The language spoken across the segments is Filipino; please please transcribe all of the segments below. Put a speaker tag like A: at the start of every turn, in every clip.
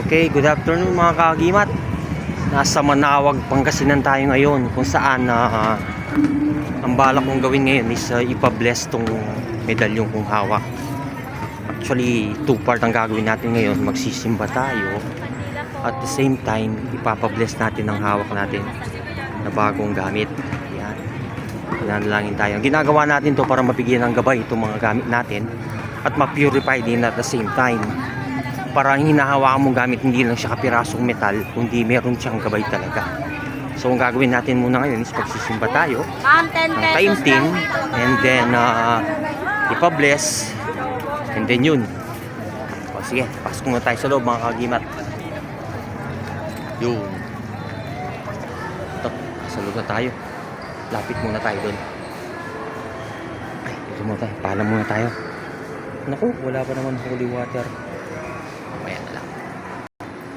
A: Okay, good afternoon mga kagimat. Nasa Manawag, Pangasinan tayo ngayon, kung saan ang balak kong gawin ngayon is ipa-bless tong medalyong kong hawak. Actually, two part ang gagawin natin ngayon. Magsisimba tayo, at the same time ipapa-bless natin ang hawak natin na bagong gamit. Yan, pinanalangin tayo. Ang ginagawa natin to para mabigyan ng gabay itong mga gamit natin at ma-purify din at the same time, para ang hinahawakan mong gamit hindi lang siya kapirasong metal, kundi meron siyang gabay talaga. So ang gagawin natin muna ngayon is pagsisimba tayo ng taimtim, and then ipa-bless, and then yun. O sige, pasok muna tayo sa loob mga kagimat. Yun. Ito, sa loob na tayo. Lapit muna tayo doon. Ay, dito muna tayo. Paalam muna tayo. Naku, wala pa naman holy water. Mamaya na lang.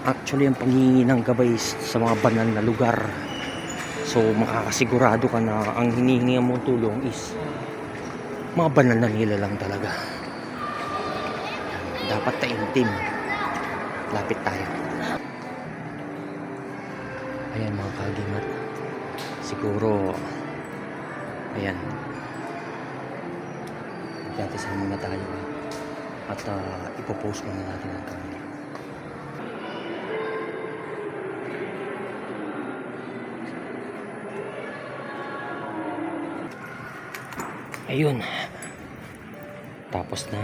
A: Actually, ang panghihingi ng gabay sa mga banal na lugar. So, makakasigurado ka na ang hinihingi mong tulong is mga banal na nilalang talaga. Dapat taimtim. Lapit tayo. Ayan mga kagimat. Siguro, ayan. Magdadasal muna tayo. At ipopost muna natin ang camera. Ayun. Tapos na.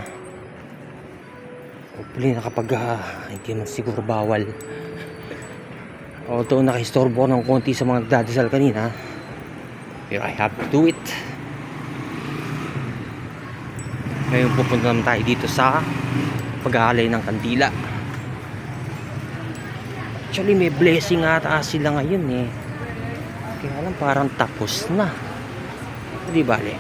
A: Hopefully nakapag hindi man siguro bawal. Although nakaistorbo ng konti sa mga nagdadasal kanina, pero I have to do it. Ngayon pupunta naman tayo dito sa pag-aalay ng kandila. Actually may blessing ata sila ngayon eh. Kaya lang parang tapos na. Hindi bale.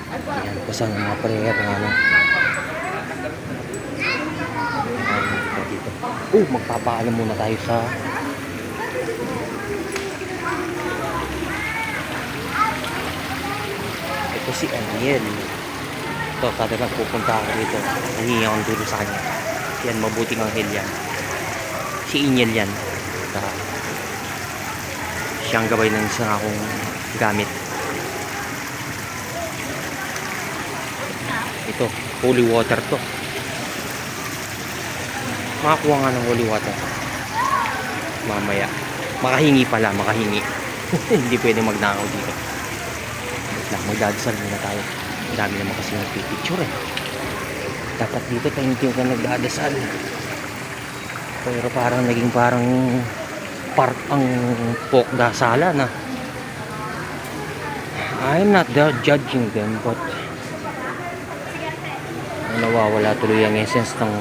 A: Ayan, pasan ang mga prayer ng ano. Dito. Magpapaalam muna tayo sa ito si Aniel. Ito, kada lang pupunta ako dito, nangingi akong dulo sa kanya. Yan, mabuting anghel yan. Si Aniel yan. Siyang gabay ng isang akong gamit. Ito, holy water to. Makakuha nga ng holy water mamaya. Makahingi pala, makahingi. Hindi pwede magnakaw dito. Magdadasal muna tayo. Ang dami naman kasi nagpipicture eh. Dapat dito tayo hindi ka nagdadasal. Pero parang naging parang park ang dasalan na. I'm not judging them, but nawawala tuloy ang essence ng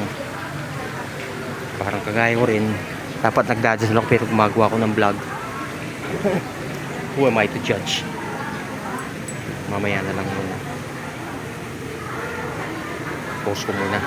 A: parang kagaya ko rin. Dapat nagdadasal ako pero gumagawa ko ng vlog. Who am I to judge? Mamaya na lang muna. Post ko muna.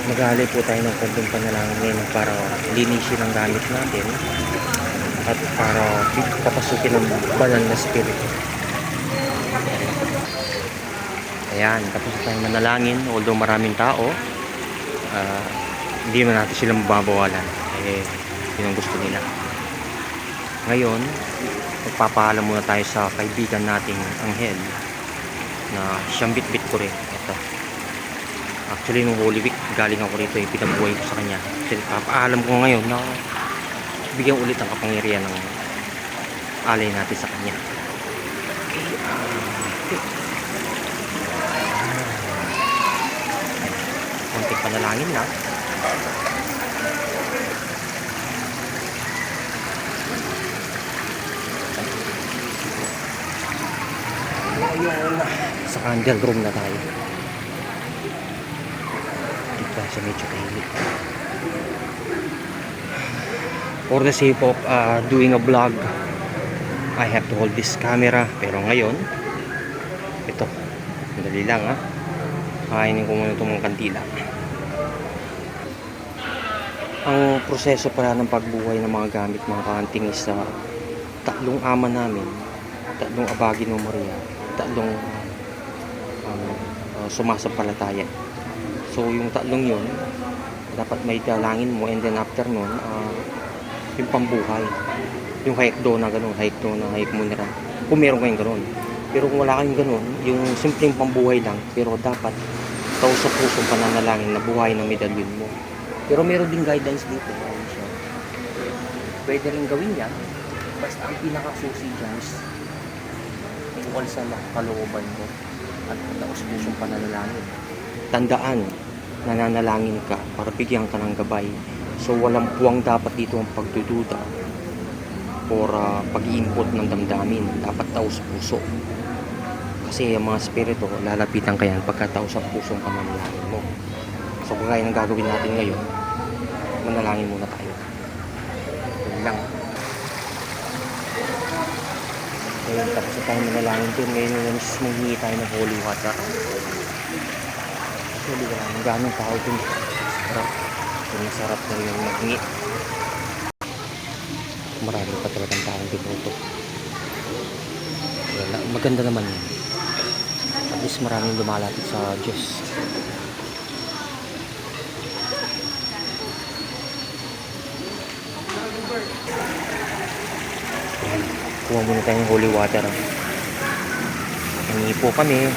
A: Mag-aalay po tayo ng konting panalangin ngayon para linisin ang gamit natin at para papasukin ng banal na spirito. Ayan, tapos tayo manalangin. Although maraming tao, hindi man natin silang mababawalan. Yun ang gusto nila. Ngayon, magpapaalam muna tayo sa kaibigan nating anghel na siyang bitbit ko rin. Ito. Actually, nung Holy Week, galing ako rito, pinabuhay ko sa kanya. Kasi papaalam ko ngayon na bigyan ulit ang kapangyarihan ng alay natin sa kanya. Okay. Konting panalangin lang. Ngayon, sa candle room na tayo. Dito sa medyo kahilig. For the sake of doing a vlog, I have to hold this camera. Pero ngayon, ito, madali lang ha. Kainin ko muna itong mga kandila. Ang proseso pala ng pagbuhay ng mga gamit, mga kaanting is tatlong ama namin, tatlong Abagino Maria, tatlong sumasampalataya. So yung tatlong yun, dapat may dalangin mo, and then after nun, yung pambuhay, yung haikdo na gano'n, haikdo na haik mo na rin. Kung meron kayong gano'n. Pero kung wala kayong gano'n, yung simpleng pambuhay lang, pero dapat tao sa pusong pananalangin na buhay ng medalyon mo. Pero meron din guidelines dito. Pwede rin gawin yan. Basta ang pinakasusi dyan is tungkol sa kalooban mo at taos-pusong pananalangin. Tandaan, nananalangin ka para bigyan ka ng gabay. So walang puwang dapat dito ang pagdududa or pag-i-input ng damdamin. Dapat taos-puso. Kasi ang mga spirito, lalapitan ka yan pagka taos-pusong pananalangin mo. So kung kaya nang gagawin natin ngayon, manalangin muna tayo. Yun lang. Ngayon, tapos na tayo manalangin doon. Ngayon naman manghingi tayo ng holy water. Actually, wala nang ganong tao doon. Sarap. So, masarap na yung maghingi. Marami pa talagang taong devoto. Wala. Maganda naman yun. At least maraming lumalapit sa Diyos. Kuha muna tayo ng holy water. Hingi po kami.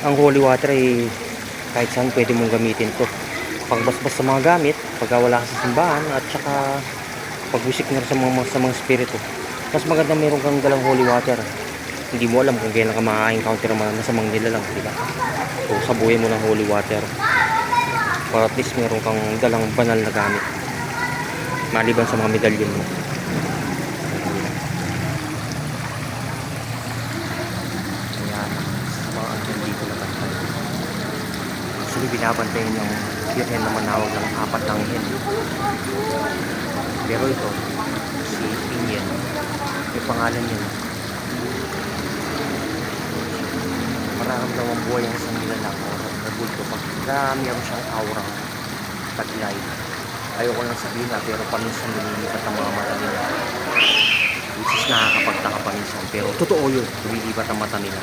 A: Ang holy water ay kahit saan pwede mong gamitin to. Pagbasbas sa mga gamit, pagka wala ka sa simbahan, at saka pag-wisik na sa mga spirito. Mas maganda meron kang dalang holy water. Hindi mo alam kung kailan ka ma-encounter ang mga masamang nilalang, di ba? So, sabuhin mo ng holy water. Para at least meron kang dalang banal na gamit. Maliban sa mga medalyon mo. Ayan, mga andyan dito na bantay. Actually, binabantayan yung Birhen na manawag ng apat ng hen. Pero ito, si Pinyen, may pangalan yun. Mararamdaman buhay ang isang nilalang o nabulto pag meron siyang aurang taglay. Ayoko lang sabihin na, pero paminsan lumilipat ang mga mata nila. Which is nakakapagtaka paminsan. Pero totoo yun, lumilipat ang mata nila.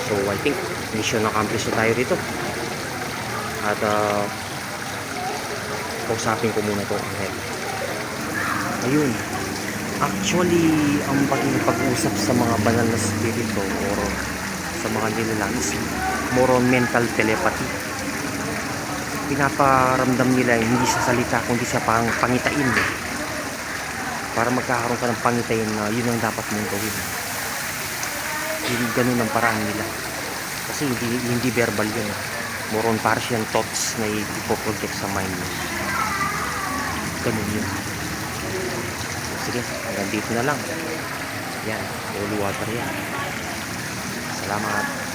A: So I think mission accomplished na tayo dito. At kausapin ko muna ito ang head. Ayun. Actually, ang pag-usap sa mga banal na spirito or sa mga nilalang is more on mental telepathy. Pinaparamdam nila hindi sa salita kundi sa parang pangitain. Para magkakaroon ka ng pangitain na yun ang dapat mong gawin. Yung ganun ang paraan nila. Kasi hindi verbal yun. More on partial thoughts na ipoproject sa mind mo. Ganun yun. Sige, hanggang dito na lang. Yan, holy water yan. Salamat.